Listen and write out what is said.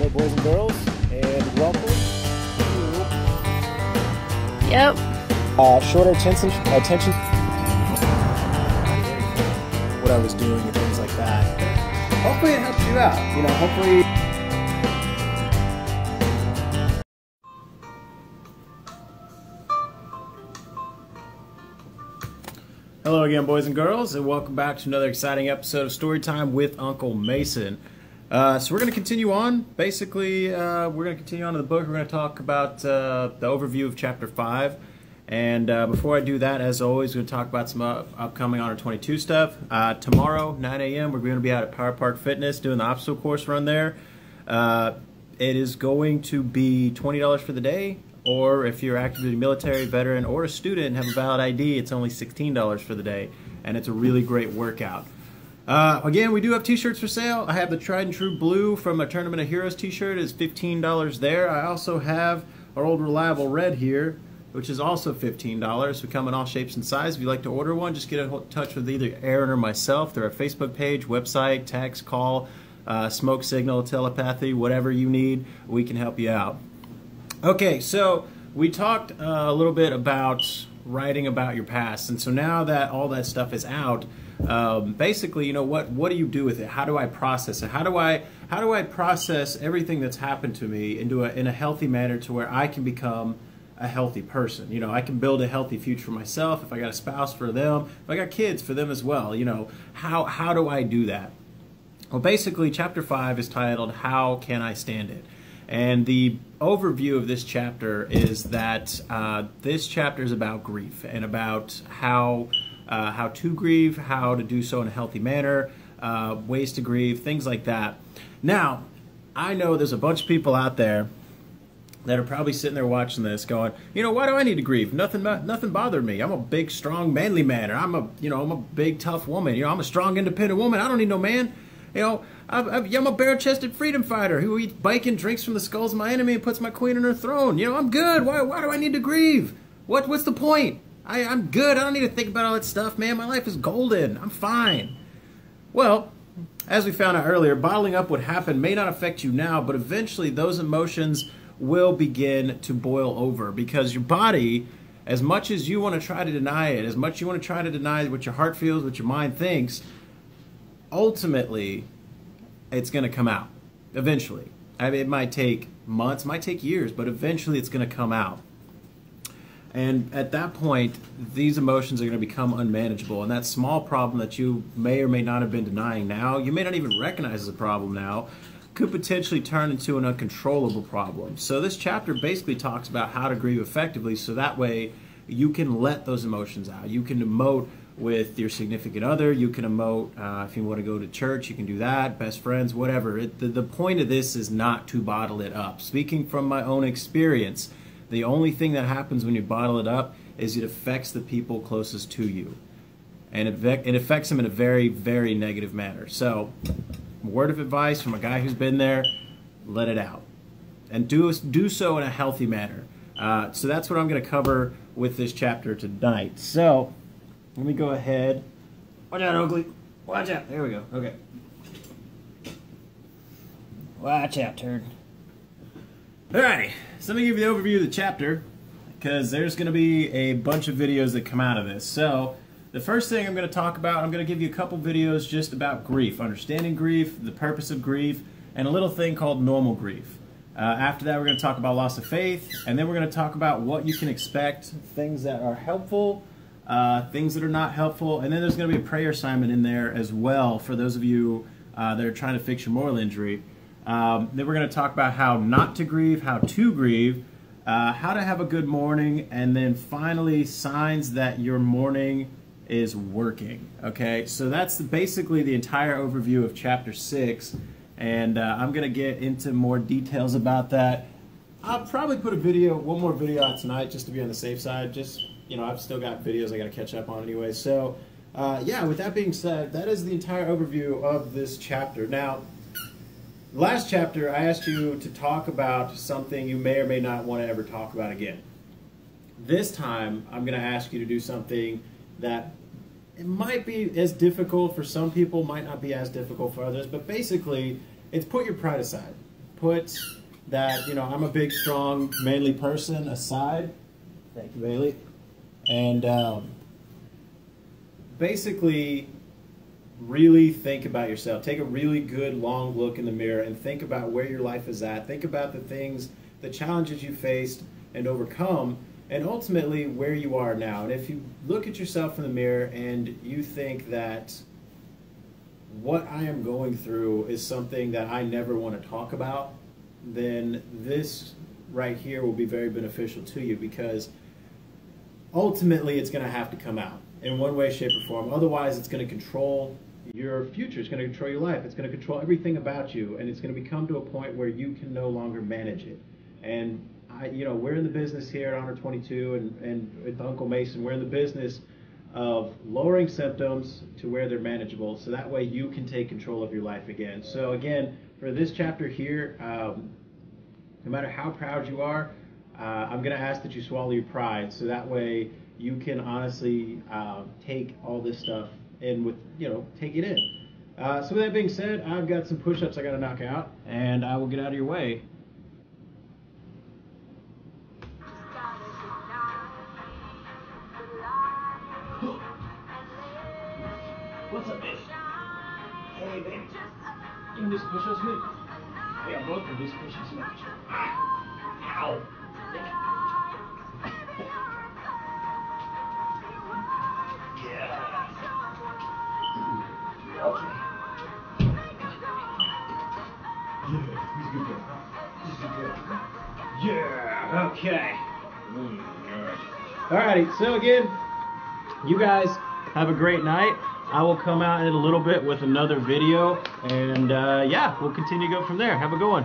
Hey boys and girls, and welcome to shorter attention what I was doing and things like that. Hopefully it helps you out, you know, hopefully. Hello again, boys and girls, and welcome back to another exciting episode of Storytime with Uncle Mason. So we're going to continue on. Basically, we're going to continue on to the book. We're going to talk about the overview of Chapter 5. And before I do that, as always, we're going to talk about some upcoming Honor 22 stuff. Tomorrow, 9 a.m., we're going to be out at Power Park Fitness doing the obstacle course run there. It is going to be $20 for the day. Or if you're active duty military, veteran, or a student and have a valid ID, it's only $16 for the day. And it's a really great workout. Again, we do have t-shirts for sale. I have the Tried and True Blue from a Tournament of Heroes t-shirt. It's $15 there. I also have our old reliable red here, which is also $15. We come in all shapes and sizes. If you'd like to order one, just get in touch with either Erin or myself. They're our Facebook page, website, text, call, smoke signal, telepathy, whatever you need, we can help you out. Okay, so we talked a little bit about writing about your past, and so now that all that stuff is out, basically, you know, what do you do with it? How do I process it? How do I process everything that's happened to me in a healthy manner to where I can become a healthy person? You know, I can build a healthy future for myself. If I got a spouse, for them. If I got kids, for them as well. You know, how do I do that? Well, basically, Chapter 5 is titled, How Can I Stand It? And the overview of this chapter is that this chapter is about grief and about how to grieve, how to do so in a healthy manner, ways to grieve, things like that. Now, I know there's a bunch of people out there that are probably sitting there watching this going, you know, why do I need to grieve? Nothing bothered me. I'm a big, strong, manly man, or I'm a big, tough woman. You know, I'm a strong, independent woman. I don't need no man. You know, I'm a bare-chested freedom fighter who eats bacon, drinks from the skulls of my enemy, and puts my queen on her throne. You know, I'm good. Why do I need to grieve? What's the point? I'm good. I don't need to think about all that stuff, man. My life is golden. I'm fine. Well, as we found out earlier, bottling up what happened may not affect you now, but eventually those emotions will begin to boil over because your body, as much as you want to try to deny it, as much as you want to try to deny what your heart feels, what your mind thinks, ultimately, it's going to come out. Eventually. I mean, it might take months, might take years, but eventually it's going to come out. And at that point, these emotions are going to become unmanageable. And that small problem that you may or may not have been denying now, you may not even recognize as a problem now, could potentially turn into an uncontrollable problem. So this chapter basically talks about how to grieve effectively so that way you can let those emotions out. You can emote with your significant other, you can emote if you want to go to church, you can do that, best friends, whatever. The point of this is not to bottle it up. Speaking from my own experience, the only thing that happens when you bottle it up is it affects the people closest to you. And it affects them in a very, very negative manner. So, word of advice from a guy who's been there, let it out. And do so in a healthy manner. So that's what I'm going to cover with this chapter tonight. So, let me go ahead. Watch out, Oakley. Watch out. There we go. Okay. Watch out, turd. Alrighty. So let me give you the overview of the chapter, because there's going to be a bunch of videos that come out of this. So, the first thing I'm going to talk about, I'm going to give you a couple videos just about grief, understanding grief, the purpose of grief, and a little thing called normal grief. After that, we're going to talk about loss of faith, and then we're going to talk about what you can expect, things that are helpful, things that are not helpful, and then there's going to be a prayer assignment in there as well for those of you that are trying to fix your moral injury. Then we're going to talk about how not to grieve, how to grieve, how to have a good morning, and then finally signs that your mourning is working. Okay, so that's basically the entire overview of Chapter 6, and I'm going to get into more details about that. I'll probably put one more video out tonight just to be on the safe side. Just, you know, I've still got videos I got to catch up on anyway. So, yeah, with that being said, that is the entire overview of this chapter. Now, last chapter, I asked you to talk about something you may or may not want to ever talk about again. This time, I'm going to ask you to do something that it might be as difficult for some people, might not be as difficult for others, but basically, it's put your pride aside. put that, you know, I'm a big, strong, manly person aside. Thank you, Bailey. And basically really think about yourself. Take a really good long look in the mirror and think about where your life is at. Think about the things, the challenges you faced and overcome, and ultimately where you are now. And if you look at yourself in the mirror and you think that what I am going through is something that I never want to talk about, then this right here will be very beneficial to you, because ultimately it's going to have to come out in one way, shape, or form. Otherwise, it's going to control your future. It's going to control your life. It's going to control everything about you, and it's going to become to a point where you can no longer manage it. And you know, we're in the business here at Honor 22 and with Uncle Mason, we're in the business of lowering symptoms to where they're manageable, so that way you can take control of your life again. So again, for this chapter here, no matter how proud you are, I'm going to ask that you swallow your pride, so that way you can honestly take all this stuff and take it in. So with that being said, I've got some push-ups I got to knock out, and I will get out of your way. What's up, babe? Hey, babe. You can do some push-ups with me? Yeah, both can do some push-ups with me. Ow! Yeah. Okay. Yeah, he's a good girl. He's a good girl. Yeah, okay. Alrighty, so again, you guys have a great night. I will come out in a little bit with another video, and yeah, we'll continue to go from there. Have a good one.